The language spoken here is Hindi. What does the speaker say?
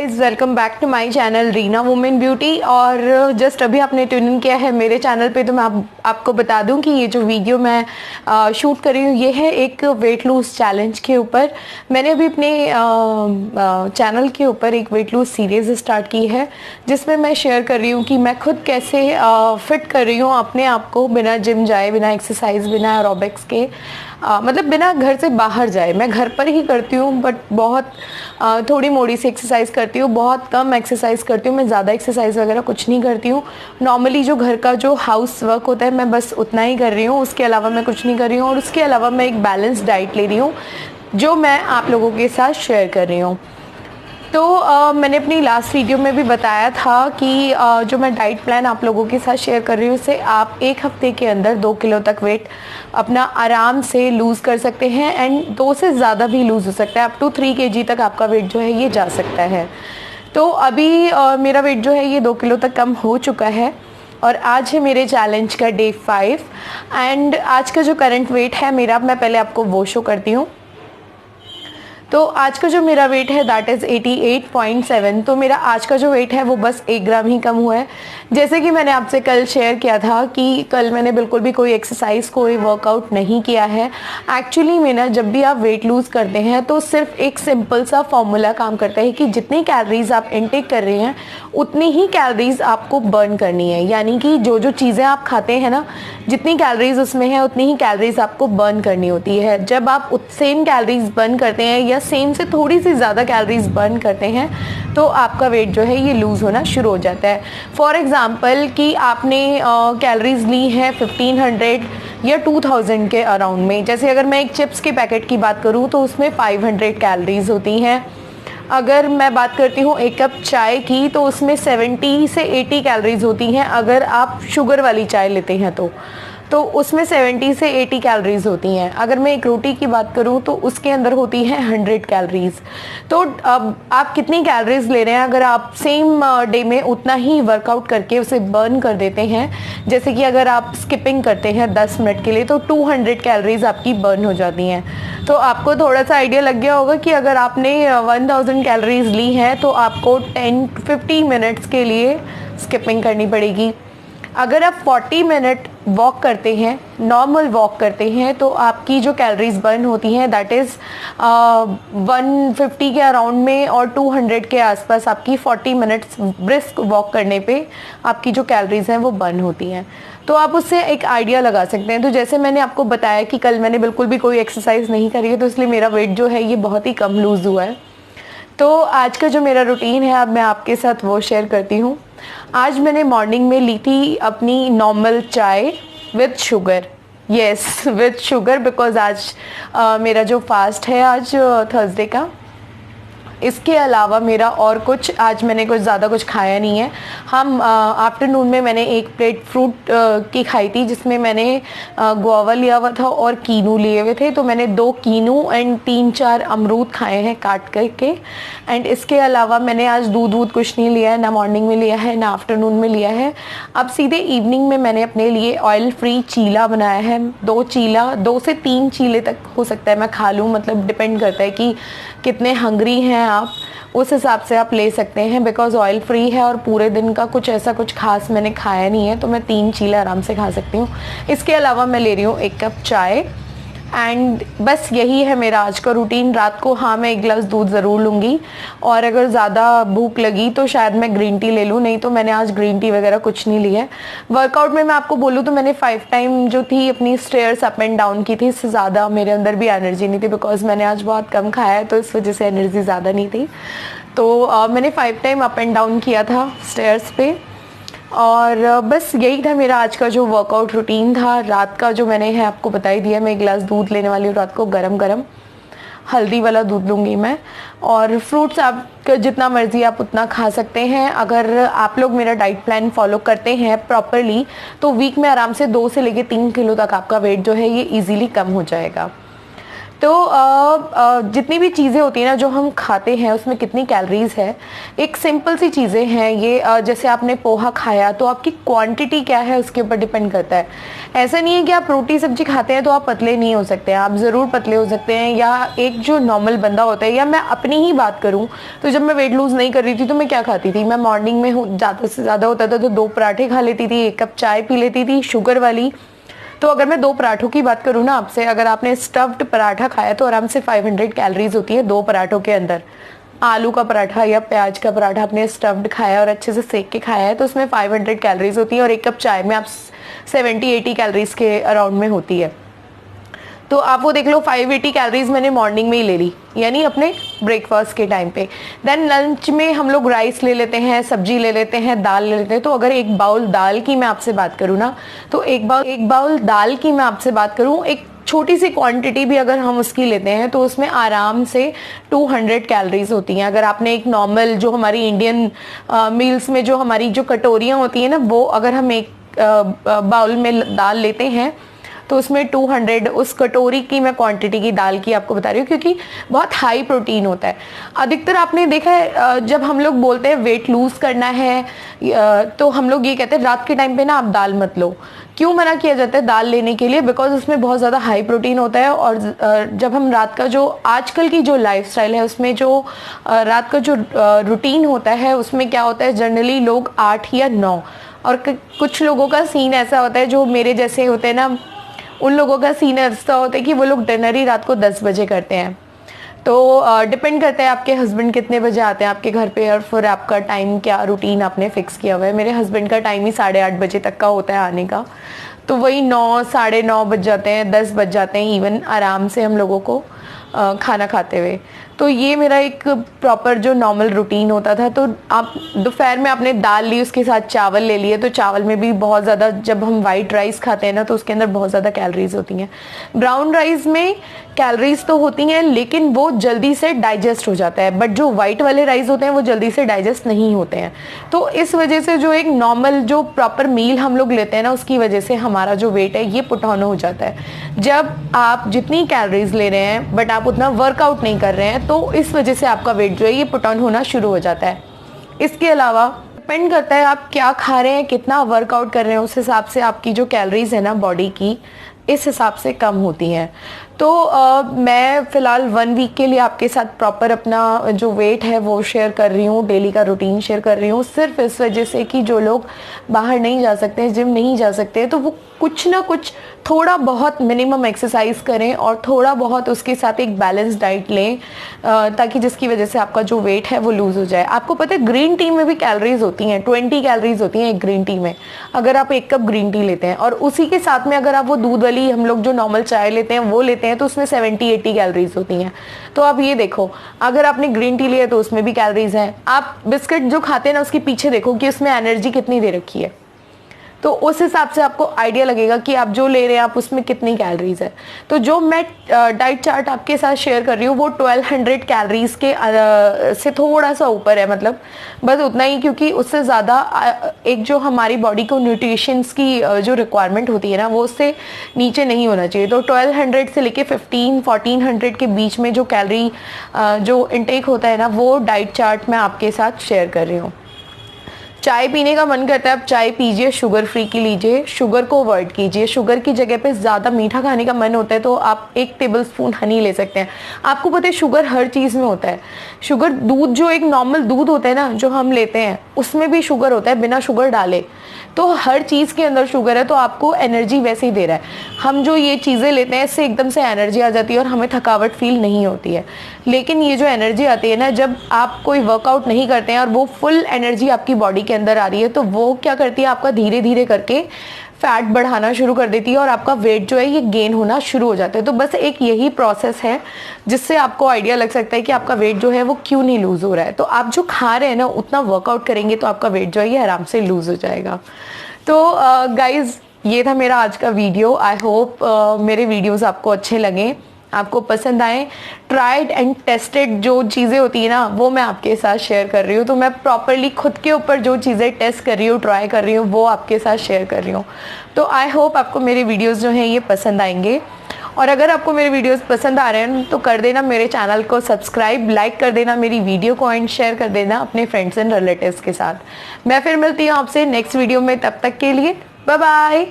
Guys, welcome back to my channel Reena women beauty. और जस्ट अभी आपने ट्यून इन किया है मेरे चैनल पे, तो मैं आपको बता दूं कि ये जो वीडियो मैं शूट कर रही हूँ ये है एक वेट लूज चैलेंज के ऊपर। मैंने अभी अपने चैनल के ऊपर एक वेट लूज सीरीज स्टार्ट की है जिसमें मैं शेयर कर रही हूँ कि मैं खुद कैसे फिट कर रही हूँ अपने आप को, बिना जिम जाए, बिना एक्सरसाइज, बिना एरोबिक्स के, मतलब बिना घर से बाहर जाए। मैं घर पर ही करती हूँ बट बहुत थोड़ी मोड़ी सी एक्सरसाइज करती हूँ, बहुत कम एक्सरसाइज करती हूँ। मैं ज़्यादा एक्सरसाइज वगैरह कुछ नहीं करती हूँ। नॉर्मली जो घर का जो हाउस वर्क होता है मैं बस उतना ही कर रही हूँ, उसके अलावा मैं कुछ नहीं कर रही हूँ। और उसके अलावा मैं एक बैलेंस डाइट ले रही हूँ जो मैं आप लोगों के साथ शेयर कर रही हूँ। तो मैंने अपनी लास्ट वीडियो में भी बताया था कि जो मैं डाइट प्लान आप लोगों के साथ शेयर कर रही हूँ उससे आप एक हफ्ते के अंदर 2 किलो तक वेट अपना आराम से लूज़ कर सकते हैं, एंड 2 से ज़्यादा भी लूज़ हो सकता है। अप टू 3 kg तक आपका वेट जो है ये जा सकता है। तो अभी मेरा वेट जो है ये 2 किलो तक कम हो चुका है और आज है मेरे चैलेंज का डे 5। एंड आज का जो करंट वेट है मेरा, मैं पहले आपको वो शो करती हूँ। तो आज का जो मेरा वेट है दैट इज़ 88.7। तो मेरा आज का जो वेट है वो बस 1 ग्राम ही कम हुआ है। जैसे कि मैंने आपसे कल शेयर किया था कि कल मैंने बिल्कुल भी कोई एक्सरसाइज, कोई वर्कआउट नहीं किया है। एक्चुअली में ना, जब भी आप वेट लूज़ करते हैं तो सिर्फ एक सिंपल सा फॉर्मूला काम करता है कि जितनी कैलोरीज आप इनटेक कर रहे हैं उतनी ही कैलोरीज आपको बर्न करनी है। यानी कि जो जो चीज़ें आप खाते हैं ना, जितनी कैलोरीज उसमें है उतनी ही कैलोरीज आपको बर्न करनी होती है। जब आप सेम कैलोरीज बर्न करते हैं या सेम से थोड़ी सी ज़्यादा कैलोरीज बर्न करते हैं तो आपका वेट जो है ये लूज़ होना शुरू हो जाता है। फॉर एग्ज़ाम्पल कि आपने कैलोरीज ली है 1500 या 2000 के अराउंड में। जैसे अगर मैं एक चिप्स के पैकेट की बात करूँ तो उसमें 500 कैलोरीज होती हैं। अगर मैं बात करती हूँ एक कप चाय की तो उसमें 70 से 80 कैलोरीज होती हैं। अगर आप शुगर वाली चाय लेते हैं तो उसमें 70 से 80 कैलोरीज होती हैं। अगर मैं एक रोटी की बात करूं तो उसके अंदर होती है 100 कैलोरीज। तो अब आप कितनी कैलोरीज ले रहे हैं, अगर आप सेम डे में उतना ही वर्कआउट करके उसे बर्न कर देते हैं, जैसे कि अगर आप स्किपिंग करते हैं 10 मिनट के लिए तो 200 कैलोरीज आपकी बर्न हो जाती हैं। तो आपको थोड़ा सा आइडिया लग गया होगा कि अगर आपने 1000 कैलोरीज ली हैं तो आपको 10-50 मिनट्स के लिए स्किपिंग करनी पड़ेगी। अगर आप 40 मिनट वॉक करते हैं, नॉर्मल वॉक करते हैं, तो आपकी जो कैलोरीज बर्न होती हैं दैट इज़ 150 के अराउंड में और 200 के आसपास आपकी 40 मिनट्स ब्रिस्क वॉक करने पे आपकी जो कैलोरीज हैं वो बर्न होती हैं। तो आप उससे एक आइडिया लगा सकते हैं। तो जैसे मैंने आपको बताया कि कल मैंने बिल्कुल भी कोई एक्सरसाइज नहीं करी है तो इसलिए मेरा वेट जो है ये बहुत ही कम लूज़ हुआ है। तो आज का जो मेरा रूटीन है अब मैं आपके साथ वो शेयर करती हूँ। आज मैंने मॉर्निंग में ली थी अपनी नॉर्मल चाय with sugar. Yes, with sugar, because आज मेरा जो फास्ट है आज थर्सडे का। इसके अलावा मेरा और कुछ आज मैंने कुछ ज़्यादा कुछ खाया नहीं है। हम आफ्टरनून में मैंने एक प्लेट फ्रूट की खाई थी जिसमें मैंने गुआवा लिया हुआ था और कीनू लिए हुए थे। तो मैंने 2 कीनू एंड 3-4 अमरूद खाए हैं काट करके। एंड इसके अलावा मैंने आज दूध कुछ नहीं लिया है, ना मॉर्निंग में लिया है ना आफ्टरनून में लिया है। अब सीधे इवनिंग में मैंने अपने लिए ऑयल फ्री चीला बनाया है। 2 से 3 चीले तक हो सकता है मैं खा लूँ, मतलब डिपेंड करता है कि कितने हंग्री हैं आप, उस हिसाब से आप ले सकते हैं। बिकॉज ऑयल फ्री है और पूरे दिन का कुछ ऐसा कुछ खास मैंने खाया नहीं है तो मैं 3 चीले आराम से खा सकती हूँ। इसके अलावा मैं ले रही हूँ 1 कप चाय एंड बस यही है मेरा आज का रूटीन। रात को हाँ मैं 1 गिलास दूध ज़रूर लूँगी और अगर ज़्यादा भूख लगी तो शायद मैं ग्रीन टी ले लूँ, नहीं तो मैंने आज ग्रीन टी वगैरह कुछ नहीं लिया है। वर्कआउट में मैं आपको बोलूँ तो मैंने 5 टाइम जो थी अपनी स्टेयर्स अप एंड डाउन की थी। इससे ज़्यादा मेरे अंदर भी एनर्जी नहीं थी बिकॉज मैंने आज बहुत कम खाया है तो इस वजह से एनर्जी ज़्यादा नहीं थी। तो मैंने 5 टाइम अप एंड डाउन किया था स्टेयर्स पे। और बस यही था मेरा आज का जो वर्कआउट रूटीन था। रात का जो मैंने है आपको बता ही दिया, मैं 1 गिलास दूध लेने वाली हूँ रात को, गरम हल्दी वाला दूध लूँगी मैं। और फ्रूट्स आप जितना मर्जी आप उतना खा सकते हैं। अगर आप लोग मेरा डाइट प्लान फॉलो करते हैं प्रॉपरली तो वीक में आराम से 2 से लेकर 3 किलो तक आपका वेट जो है ये ईजीली कम हो जाएगा। तो जितनी भी चीज़ें होती हैं ना जो हम खाते हैं उसमें कितनी कैलोरीज है, एक सिंपल सी चीज़ें हैं ये। जैसे आपने पोहा खाया तो आपकी क्वांटिटी क्या है उसके ऊपर डिपेंड करता है। ऐसा नहीं है कि आप रोटी सब्जी खाते हैं तो आप पतले नहीं हो सकते हैं, आप ज़रूर पतले हो सकते हैं। या एक जो नॉर्मल बंदा होता है, या मैं अपनी ही बात करूँ तो जब मैं वेट लूज़ नहीं कर रही थी तो मैं क्या खाती थी, मैं मॉर्निंग में ज़्यादा से ज़्यादा होता था तो 2 पराठे खा लेती थी, 1 कप चाय पी लेती थी शुगर वाली। तो अगर मैं 2 पराठों की बात करूँ ना आपसे, अगर आपने स्टफ्ड पराठा खाया तो आराम से 500 कैलोरीज होती है 2 पराठों के अंदर। आलू का पराठा या प्याज का पराठा आपने स्टफ्ड खाया और अच्छे से सेक के खाया है तो उसमें 500 कैलोरीज होती है, और 1 कप चाय में आप 70-80 कैलोरीज के अराउंड में होती है। तो आप वो देख लो, 580 कैलोरीज मैंने मॉर्निंग में ही ले ली, यानी अपने ब्रेकफास्ट के टाइम पे। देन लंच में हम लोग राइस ले लेते हैं, सब्जी ले लेते हैं, दाल ले लेते हैं। तो अगर एक बाउल दाल की मैं आपसे बात करूँ ना, तो एक बाउल दाल की मैं आपसे बात करूँ, एक छोटी सी क्वांटिटी भी अगर हम उसकी लेते हैं तो उसमें आराम से 200 कैलोरीज होती हैं। अगर आपने एक नॉर्मल जो हमारी इंडियन मील्स में जो हमारी जो कटोरियाँ होती हैं ना, वो अगर हम एक बाउल में दाल लेते हैं तो उसमें 200, उस कटोरी की मैं क्वांटिटी की दाल की आपको बता रही हूँ, क्योंकि बहुत हाई प्रोटीन होता है। अधिकतर आपने देखा है जब हम लोग बोलते हैं वेट लूज करना है तो हम लोग ये कहते हैं रात के टाइम पे ना आप दाल मत लो। क्यों मना किया जाता है दाल लेने के लिए? बिकॉज उसमें बहुत ज़्यादा हाई प्रोटीन होता है, और जब हम रात का जो आजकल की जो लाइफस्टाइल है उसमें जो रात का जो रूटीन होता है उसमें क्या होता है, जनरली लोग 8 या 9, और कुछ लोगों का सीन ऐसा होता है जो मेरे जैसे होते हैं ना, उन लोगों का सीन ऐसा होता है कि वो लोग डिनर ही रात को 10 बजे करते हैं। तो डिपेंड करता है आपके हस्बैंड कितने बजे आते हैं आपके घर पे, और फिर आपका टाइम क्या रूटीन आपने फिक्स किया हुआ है। मेरे हस्बैंड का टाइम ही 8:30 बजे तक का होता है आने का, तो वही 9, 9:30 बज जाते हैं, 10 बज जाते हैं इवन आराम से हम लोगों को खाना खाते हुए। तो ये मेरा एक प्रॉपर जो नॉर्मल रूटीन होता था। तो आप दोपहर में आपने दाल ली, उसके साथ चावल ले लिए, तो चावल में भी बहुत ज़्यादा, जब हम वाइट राइस खाते हैं ना तो उसके अंदर बहुत ज़्यादा कैलोरीज होती हैं। ब्राउन राइस में कैलोरीज तो होती हैं लेकिन वो जल्दी से डाइजेस्ट हो जाता है, बट जो वाइट वाले राइस होते हैं वो जल्दी से डाइजेस्ट नहीं होते हैं। तो इस वजह से जो एक नॉर्मल जो प्रॉपर मील हम लोग लेते हैं ना, उसकी वजह से हमारा जो वेट है ये पुट ऑन हो जाता है। जब आप जितनी कैलोरीज ले रहे हैं बट आप उतना वर्कआउट नहीं कर रहे हैं तो इस वजह से आपका वेट जो है ये पुट ऑन होना शुरू हो जाता है। इसके अलावा डिपेंड करता है आप क्या खा रहे हैं, कितना वर्कआउट कर रहे हैं, उस हिसाब से आपकी जो कैलोरीज है ना बॉडी की, इस हिसाब से कम होती हैं। तो मैं फ़िलहाल 1 वीक के लिए आपके साथ प्रॉपर अपना जो वेट है वो शेयर कर रही हूँ, डेली का रूटीन शेयर कर रही हूँ, सिर्फ इस वजह से कि जो लोग बाहर नहीं जा सकते, जिम नहीं जा सकते, तो वो कुछ ना कुछ थोड़ा बहुत मिनिमम एक्सरसाइज करें और थोड़ा बहुत उसके साथ एक बैलेंस डाइट लें, ताकि जिसकी वजह से आपका जो वेट है वो लूज़ हो जाए। आपको पता है ग्रीन टी में भी कैलोरीज होती हैं, 20 कैलोरीज होती हैं एक ग्रीन टी में। अगर आप 1 कप ग्रीन टी लेते हैं और उसी के साथ में अगर आप वो दूध वाली हम लोग जो नॉर्मल चाय लेते हैं वो लेते हैं तो उसमें 70-80 कैलोरीज होती हैं। तो आप ये देखो, अगर आपने ग्रीन टी लिया तो उसमें भी कैलोरीज हैं। आप बिस्किट जो खाते हैं ना उसके पीछे देखो कि उसमें एनर्जी कितनी दे रखी है, तो उस हिसाब से आपको आइडिया लगेगा कि आप जो ले रहे हैं आप उसमें कितनी कैलोरीज है। तो जो मैं डाइट चार्ट आपके साथ शेयर कर रही हूँ वो 1200 कैलोरीज के से थोड़ा सा ऊपर है, मतलब बस उतना ही, क्योंकि उससे ज़्यादा एक जो हमारी बॉडी को न्यूट्रिशंस की जो रिक्वायरमेंट होती है ना वो उससे नीचे नहीं होना चाहिए। तो 1200 से लेके 1400 के बीच में जो कैलोरी जो इनटेक होता है ना वो डाइट चार्ट मैं आपके साथ शेयर कर रही हूँ। चाय पीने का मन करता है, आप चाय पीजिए, शुगर फ्री की लीजिए, शुगर को अवॉइड कीजिए। शुगर की जगह पे ज़्यादा मीठा खाने का मन होता है तो आप 1 टेबलस्पून हनी ले सकते हैं। आपको पता है शुगर हर चीज़ में होता है। शुगर दूध जो एक नॉर्मल दूध होता है ना जो हम लेते हैं उसमें भी शुगर होता है बिना शुगर डाले, तो हर चीज़ के अंदर शुगर है, तो आपको एनर्जी वैसे ही दे रहा है। हम जो ये चीज़ें लेते हैं इससे एकदम से एनर्जी आ जाती है और हमें थकावट फील नहीं होती है। लेकिन ये जो एनर्जी आती है ना जब आप कोई वर्कआउट नहीं करते हैं और वो फुल एनर्जी आपकी बॉडी के अंदर आ रही है, तो वो क्या करती है, आपका धीरे धीरे करके फैट बढ़ाना शुरू कर देती है और आपका वेट जो है ये गेन होना शुरू हो जाता है। तो बस एक यही प्रोसेस है जिससे आपको आइडिया लग सकता है कि आपका वेट जो है वो क्यों नहीं लूज़ हो रहा है। तो आप जो खा रहे हैं ना उतना वर्कआउट करेंगे तो आपका वेट जो है ये आराम से लूज़ हो जाएगा। तो गाइज ये था मेरा आज का वीडियो। आई होप मेरे वीडियोस आपको अच्छे लगें, आपको पसंद आए। ट्राइड एंड टेस्टेड जो चीज़ें होती है ना वो मैं आपके साथ शेयर कर रही हूँ। तो मैं प्रॉपरली खुद के ऊपर जो चीज़ें टेस्ट कर रही हूँ, ट्राई कर रही हूँ, वो आपके साथ शेयर कर रही हूँ। तो आई होप आपको मेरे वीडियोस जो हैं ये पसंद आएंगे। और अगर आपको मेरे वीडियोस पसंद आ रहे हैं तो कर देना मेरे चैनल को सब्सक्राइब, लाइक कर देना मेरी वीडियो को एंड शेयर कर देना अपने फ्रेंड्स एंड रिलेटिव्स के साथ। मैं फिर मिलती हूँ आपसे नेक्स्ट वीडियो में, तब तक के लिए बाय बाय।